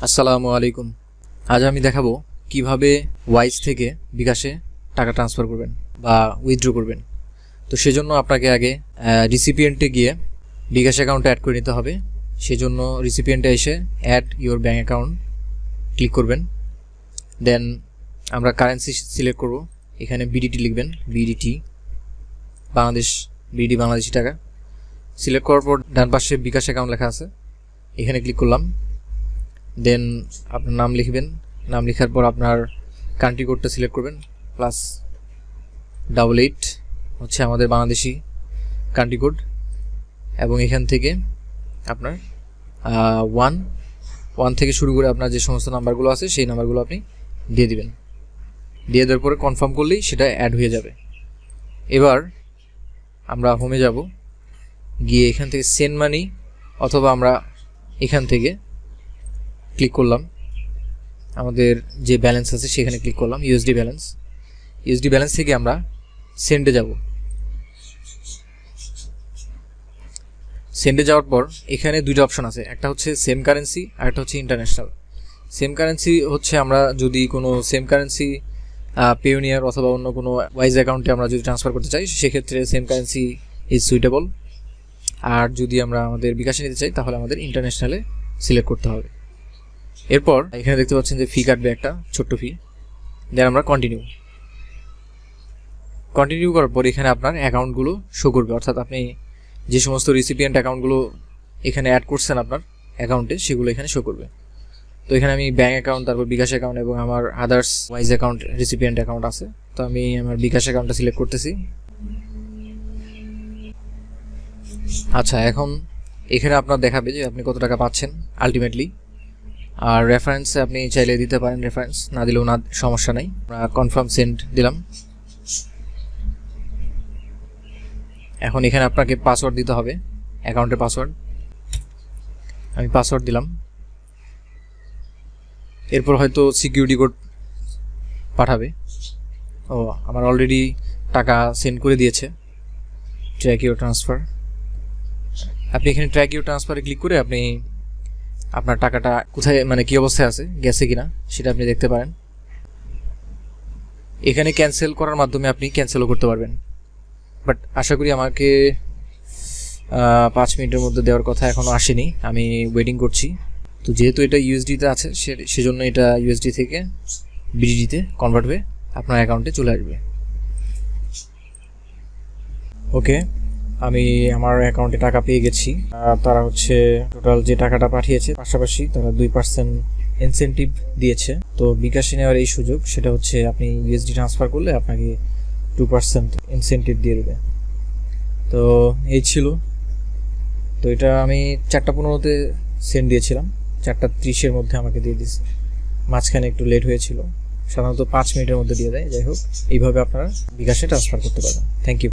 আসসালামু আলাইকুম। আজ আমি দেখাবো কিভাবে ওয়াইজ থেকে বিকাশে টাকা ট্রান্সফার করবেন বা উইথড্র করবেন। তো সেজন্য আপনাকে আগে রিসিপিয়েন্টে গিয়ে বিকাশ অ্যাকাউন্টে অ্যাড করে নিতে হবে। সেজন্য রিসিপিয়েন্টে এসে add your bank account click করবেন। দেন আমরা কারেন্সি সিলেক্ট করব। এখানে বিডিটি লিখবেন, বিডিটি বাংলাদেশ, বিডি বাংলাদেশি টাকা। সিলেক্ট করার পর ডান পাশে বিকাশ অ্যাকাউন্ট লেখা আছে, এখানে ক্লিক করলাম। দেন আপনার নাম লিখবেন, নাম লেখার পর আপনার কান্ট্রি কোডটা সিলেক্ট করবেন, +88 হচ্ছে আমাদের বাংলাদেশি কান্ট্রি কোড। এবং এখান থেকে আপনার 1 থেকে শুরু করে আপনার যে সমস্ত নাম্বারগুলো আছে সেই নাম্বারগুলো আপনি দিয়ে দিবেন। দিয়ে দেওয়ার পরে কনফার্ম করলেই সেটা অ্যাড হয়ে যাবে। এবার আমরা হোমে যাব, গিয়ে এখান থেকে সেন্ড মানি, অথবা আমরা এখান থেকে ক্লিক করলাম, আমাদের যে ব্যালেন্স আছে সেখানে ক্লিক করলাম, ইউএসডি ব্যালেন্স থেকে আমরা সেন্ডে যাব। সেন্ডে যাওয়ার পর এখানে দুইটা অপশন আছে, একটা হচ্ছে সেম কারেন্সি আর একটা হচ্ছে ইন্টারন্যাশনাল। সেম কারেন্সি হচ্ছে আমরা যদি কোনো সেম কারেন্সি পেওনিয়ার অথবা অন্য কোনো ওয়াইজ অ্যাকাউন্টে আমরা যদি ট্রান্সফার করতে চাই সেক্ষেত্রে সেম কারেন্সি ইজ সুইটেবল। আর যদি আমরা আমাদের বিকাশে নিতে চাই তাহলে আমাদের ইন্টারন্যাশনালে সিলেক্ট করতে হবে। এরপর এখানে দেখতে পাচ্ছেন যে ফি কাটবে, একটা ছোট্ট ফি। দেন আমরা কন্টিনিউ করার পর এখানে আপনার অ্যাকাউন্টগুলো শো করবে, অর্থাৎ আপনি যে সমস্ত রিসিপিয়েন্ট অ্যাকাউন্টগুলো এখানে অ্যাড করছেন আপনার অ্যাকাউন্টে সেগুলো এখানে শো করবে। তো এখানে আমি ব্যাঙ্ক অ্যাকাউন্ট, তারপর বিকাশ অ্যাকাউন্ট এবং আমার others wise account recipient account আছে। তো আমি আমার বিকাশ অ্যাকাউন্টটা সিলেক্ট করতেছি। আচ্ছা, এখন এখানে আপনার দেখাবে যে আপনি কত টাকা পাচ্ছেন আলটিমেটলি। আর রেফারেন্সে আপনি চাইলে দিতে পারেন, রেফারেন্স না দিলেও না সমস্যা নেই। আমরা কনফার্ম সেন্ড দিলাম। এখন এখানে আপনাকে পাসওয়ার্ড দিতে হবে, অ্যাকাউন্টের পাসওয়ার্ড। আমি পাসওয়ার্ড দিলাম। এরপর হয়তো সিকিউরিটি কোড পাঠাবে। ও, আমার অলরেডি টাকা সেন্ড করে দিয়েছে। ট্র্যাক ইউর ট্রান্সফার, আপনি এখানে ট্র্যাক ইউর ট্রান্সফারে ক্লিক করে আপনি আপনার টাকাটা কোথায়, মানে কী অবস্থায় আছে, গেছে কিনা সেটা আপনি দেখতে পারেন। এখানে ক্যান্সেল করার মাধ্যমে আপনি ক্যান্সেলও করতে পারবেন। বাট আশা করি আমাকে 5 মিনিটের মধ্যে দেওয়ার কথা, এখনও আসেনি, আমি ওয়েটিং করছি। তো যেহেতু এটা ইউএসডিতে আছে সেজন্য এটা ইউএসডি থেকে বিডিটিতে কনভার্ট হয়ে আপনার অ্যাকাউন্টে চলে আসবে। ওকে, আমি আমার অ্যাকাউন্টে টাকা পেয়ে গেছি। তারা হচ্ছে টোটাল যে টাকাটা পাঠিয়েছে পাশাপাশি তারা 2% ইনসেন্টিভ দিয়েছে। তো বিকাশে নেওয়ার এই সুযোগ, সেটা হচ্ছে আপনি ইউএসডি ট্রান্সফার করলে আপনাকে 2% ইনসেন্টিভ দিয়ে দেবে। তো এই ছিল। তো এটা আমি 4:15-তে সেন্ড দিয়েছিলাম, 4:30-এর মধ্যে আমাকে দিয়ে দিয়েছে। মাঝখানে একটু লেট হয়েছিল, সাধারণত 5 মিনিটের মধ্যে দিয়ে দেয়। যাই হোক, এইভাবে আপনারা বিকাশে ট্রান্সফার করতে পারবেন। Thank you.